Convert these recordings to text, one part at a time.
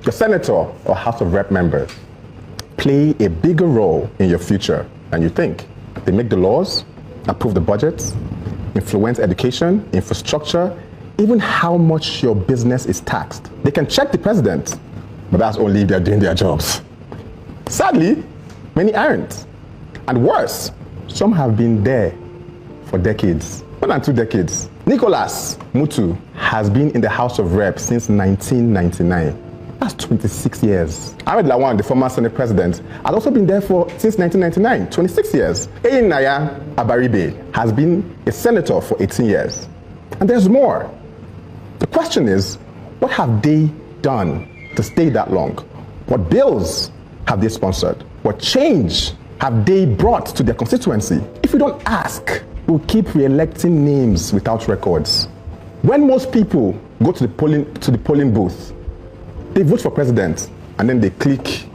The senator or House of Rep members play a bigger role in your future than you think. They make the laws, approve the budgets, influence education, infrastructure, even how much your business is taxed. They can check the president, but that's only if they're doing their jobs. Sadly, many aren't. And worse, some have been there for decades, more than 2 decades. Nicholas Mutu has been in the House of Reps since 1999. That's 26 years. Ahmed Lawan, the former Senate president, has also been there since 1999, 26 years. Eyinaya Abaribe has been a senator for 18 years. And there's more. The question is, what have they done to stay that long? What bills have they sponsored? What change have they brought to their constituency? If we don't ask, we'll keep re-electing names without records. When most people go to the polling booth, they vote for president and then they click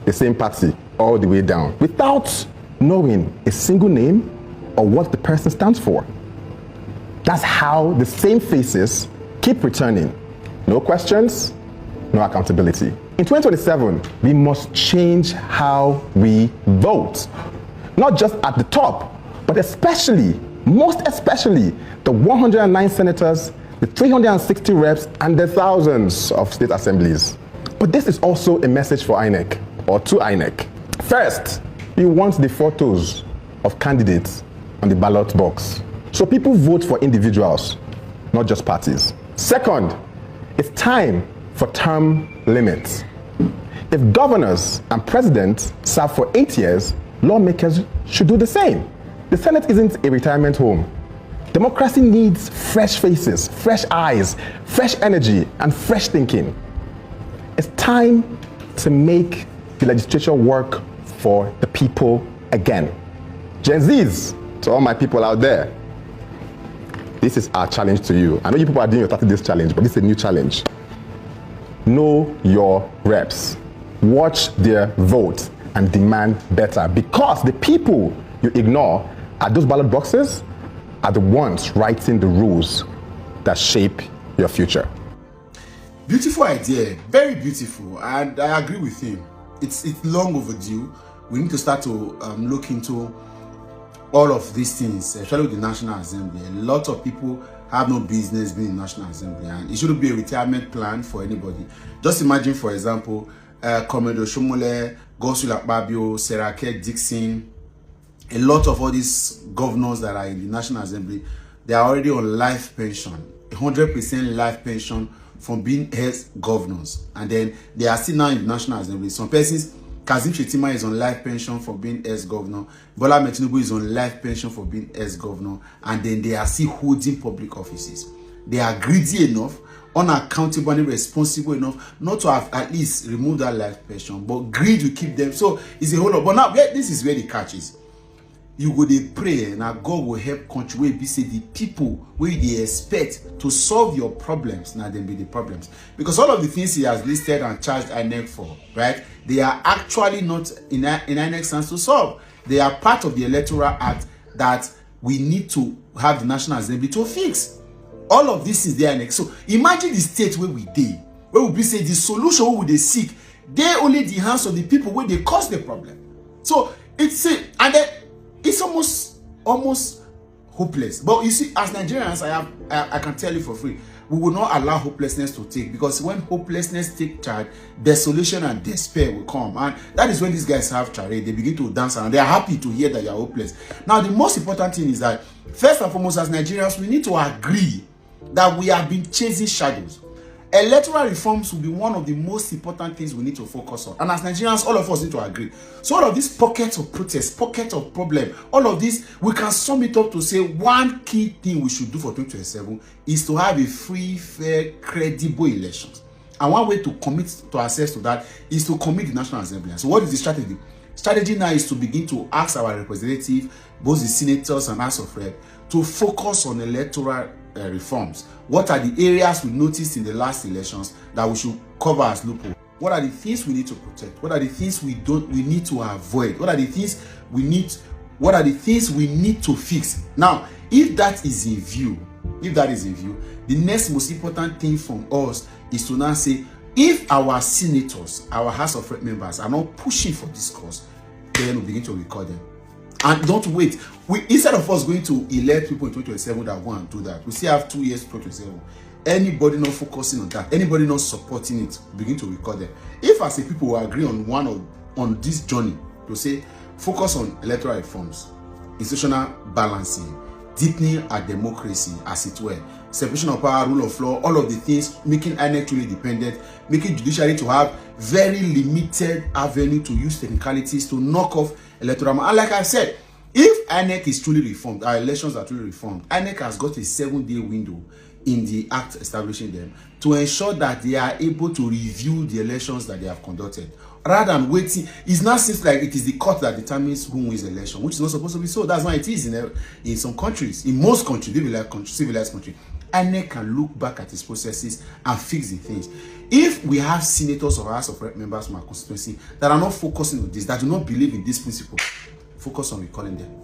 the same party all the way down without knowing a single name or what the person stands for. That's how the same faces keep returning. No questions, no accountability. In 2027, we must change how we vote. Not just at the top, but especially, most especially, the 109 senators, the 360 reps, and the thousands of state assemblies. But this is also a message for INEC, or to INEC. First, we want the photos of candidates on the ballot box, so people vote for individuals, not just parties. Second, it's time for term limits. If governors and presidents serve for 8 years, lawmakers should do the same. The Senate isn't a retirement home. Democracy needs fresh faces, fresh eyes, fresh energy, and fresh thinking. It's time to make the legislature work for the people again. Gen Zs, to all my people out there, this is our challenge to you. I know you people are doing your 30 days challenge, but this is a new challenge. Know your reps. Watch their vote and demand better, because the people you ignore at those ballot boxes are the ones writing the rules that shape your future. Beautiful idea, very beautiful, and I agree with him. It's long overdue. We need to start to look into all of these things, especially with the National Assembly. A lot of people have no business being in the National Assembly, and it shouldn't be a retirement plan for anybody. Just imagine, for example, Komodo Shomole, Godswill Akpabio, Serake Dixon, a lot of all these governors that are in the National Assembly, they are already on life pension, 100% life pension from being as governors, and then they are still now in the National Assembly. Some persons, Kazim Shettima is on life pension for being as governor, Bola Ahmed Tinubu is on life pension for being as governor, and then they are still holding public offices. They are greedy enough, unaccountable and irresponsible enough not to have at least removed that life pension, but greed will keep them. So it's a whole lot. But now this is where the catch is. You go dey pray and God will help country where be say the people where they expect to solve your problems, now then be the problems. Because all of the things he has listed and charged INEC for, right, they are actually not in INEC's hands to solve. They are part of the Electoral Act that we need to have the National Assembly to fix. All of this is there INEC. So imagine the state where we dey, where we be say the solution where they seek, they only the hands of the people where they cause the problem. So it's and then it's almost hopeless. But you see, as Nigerians, I can tell you for free, we will not allow hopelessness to take, because when hopelessness take charge, desolation and despair will come, and that is when these guys have charade. They begin to dance and they are happy to hear that you are hopeless. Now, the most important thing is that first and foremost, as Nigerians, we need to agree that we have been chasing shadows. Electoral reforms will be one of the most important things we need to focus on. And as Nigerians, all of us need to agree. So all of these pockets of protest, pockets of problem, all of this, we can sum it up to say one key thing we should do for 2027 is to have a free, fair, credible elections. And one way to commit to access to that is to commit the National Assembly. So what is the strategy? Strategy now is to begin to ask our representatives, both the senators and House of Reps, to focus on electoral reforms. What are the areas we noticed in the last elections that we should cover as loophole? What are the things we need to protect? What are the things we need to avoid? What are the things we need to fix? Now, if that is in view, the next most important thing from us is to now say, If our senators, our House of Rep members are not pushing for this cause, then we begin to record them. And don't wait. Instead of us going to elect people in 2027 that go and do that, we still have 2 years to 2027. Anybody not focusing on that, anybody not supporting it, begin to record them. If as a people we agree on this journey to say focus on electoral reforms, institutional balancing, deepening our democracy, as it were, separation of power, rule of law, all of the things, making INEC truly independent, making judiciary to have very limited avenue to use technicalities to knock off electoral. And like I said, if INEC is truly reformed, our elections are truly reformed, INEC has got a 7-day window in the act establishing them to ensure that they are able to review the elections that they have conducted, rather than waiting. It now seems like it is the court that determines who wins the election, which is not supposed to be so. That's why it is in some countries, in most countries, civilized countries. INEC can look back at its processes and fix the things. If we have senators or House of Rep members from our constituency that are not focusing on this, that do not believe in this principle, focus on recalling them.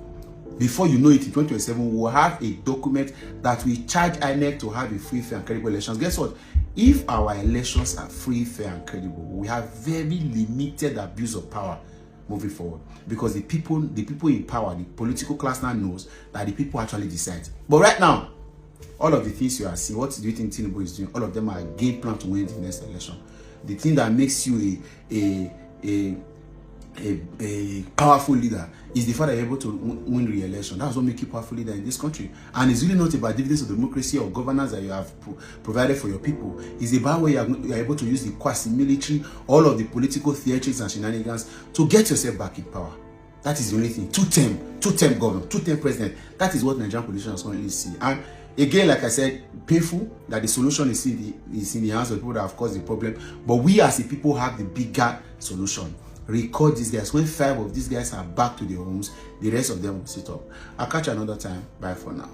Before you know it, in 2027, we will have a document that will charge INEC to have a free, fair, and credible elections. Guess what? If our elections are free, fair, and credible, we have very limited abuse of power moving forward, because the people in power, the political class now knows that the people actually decide. But right now, all of the things you are seeing, what do you think Tinubu is doing? All of them are a game plan to win the next election. The thing that makes you a powerful leader is the fact that you're able to win re-election. That's what makes you a powerful leader in this country. And it's really not about dividends of democracy or governance that you have provided for your people. It's about where you're able to use the quasi-military, all of the political theatrics and shenanigans to get yourself back in power. That is the only thing. Two-term governor, two-term president. That is what Nigerian politicians currently see. And again, like I said, painful that the solution is in the hands of people that have caused the problem. But we as a people have the bigger solution. Record these guys. When 5 of these guys are back to their homes, the rest of them will sit up. I'll catch you another time. Bye for now.